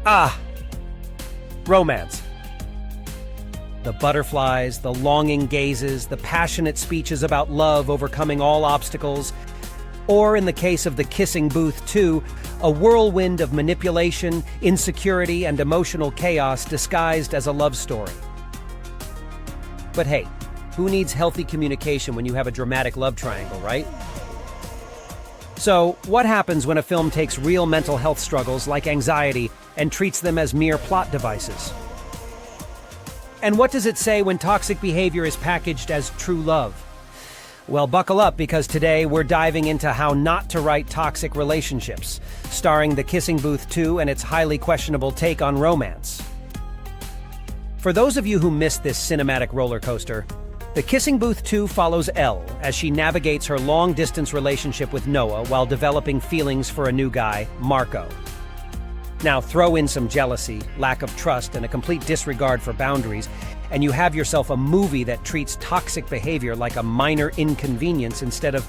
Ah, romance. The butterflies, the longing gazes, the passionate speeches about love overcoming all obstacles, or in the case of The Kissing Booth 2, a whirlwind of manipulation, insecurity, and emotional chaos disguised as a love story. But hey, who needs healthy communication when you have a dramatic love triangle, right? So, what happens when a film takes real mental health struggles like anxiety and treats them as mere plot devices? And what does it say when toxic behavior is packaged as true love? Well, buckle up, because today we're diving into how not to write toxic relationships, starring The Kissing Booth 2 and its highly questionable take on romance. For those of you who missed this cinematic roller coaster, The Kissing Booth 2 follows Elle as she navigates her long-distance relationship with Noah while developing feelings for a new guy, Marco. Now throw in some jealousy, lack of trust, and a complete disregard for boundaries, and you have yourself a movie that treats toxic behavior like a minor inconvenience instead of,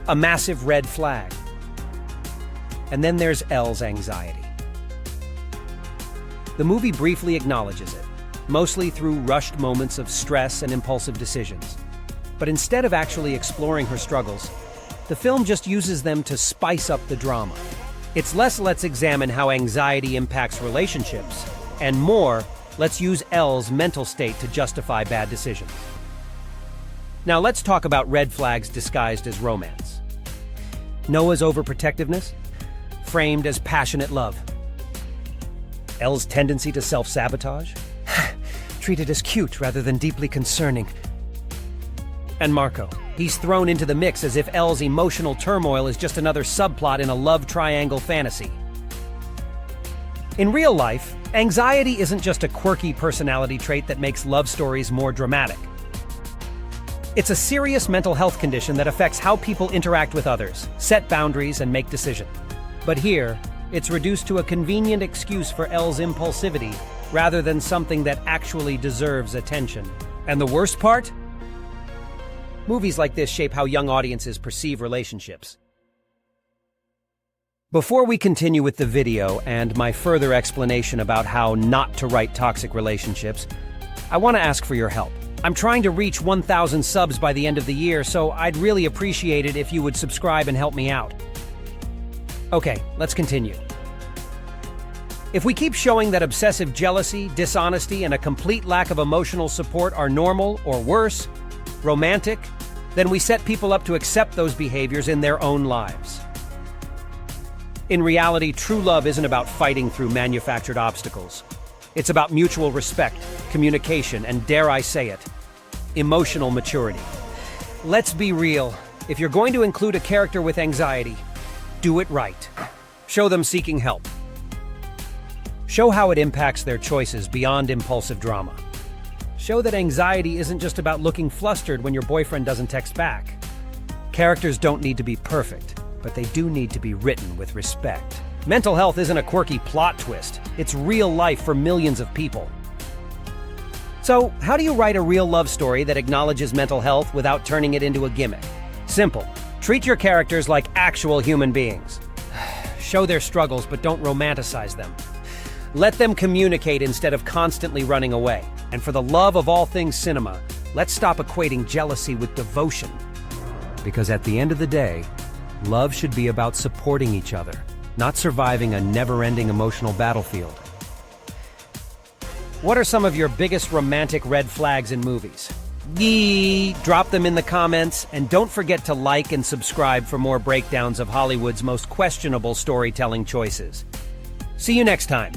a massive red flag. And then there's Elle's anxiety. The movie briefly acknowledges it, mostly through rushed moments of stress and impulsive decisions. But instead of actually exploring her struggles, the film just uses them to spice up the drama. It's less let's examine how anxiety impacts relationships, and more, let's use Elle's mental state to justify bad decisions. Now let's talk about red flags disguised as romance. Noah's overprotectiveness, framed as passionate love. Elle's tendency to self-sabotage, treated as cute rather than deeply concerning. And Marco, he's thrown into the mix as if Elle's emotional turmoil is just another subplot in a love triangle fantasy. In real life, anxiety isn't just a quirky personality trait that makes love stories more dramatic. It's a serious mental health condition that affects how people interact with others, set boundaries, and make decisions. But here, it's reduced to a convenient excuse for Elle's impulsivity rather than something that actually deserves attention. And the worst part? Movies like this shape how young audiences perceive relationships. Before we continue with the video and my further explanation about how not to write toxic relationships, I want to ask for your help. I'm trying to reach 1,000 subs by the end of the year, so I'd really appreciate it if you would subscribe and help me out. Okay, let's continue. If we keep showing that obsessive jealousy, dishonesty, and a complete lack of emotional support are normal, or worse, romantic, then we set people up to accept those behaviors in their own lives. In reality, true love isn't about fighting through manufactured obstacles. It's about mutual respect, communication, and dare I say it, emotional maturity. Let's be real. If you're going to include a character with anxiety, do it right. Show them seeking help. Show how it impacts their choices beyond impulsive drama. Show that anxiety isn't just about looking flustered when your boyfriend doesn't text back. Characters don't need to be perfect, but they do need to be written with respect. Mental health isn't a quirky plot twist. It's real life for millions of people. So, how do you write a real love story that acknowledges mental health without turning it into a gimmick? Simple. Treat your characters like actual human beings. Show their struggles, but don't romanticize them. Let them communicate instead of constantly running away. And for the love of all things cinema, let's stop equating jealousy with devotion. Because at the end of the day, love should be about supporting each other, not surviving a never-ending emotional battlefield. What are some of your biggest romantic red flags in movies? Drop them in the comments, and don't forget to like and subscribe for more breakdowns of Hollywood's most questionable storytelling choices. See you next time.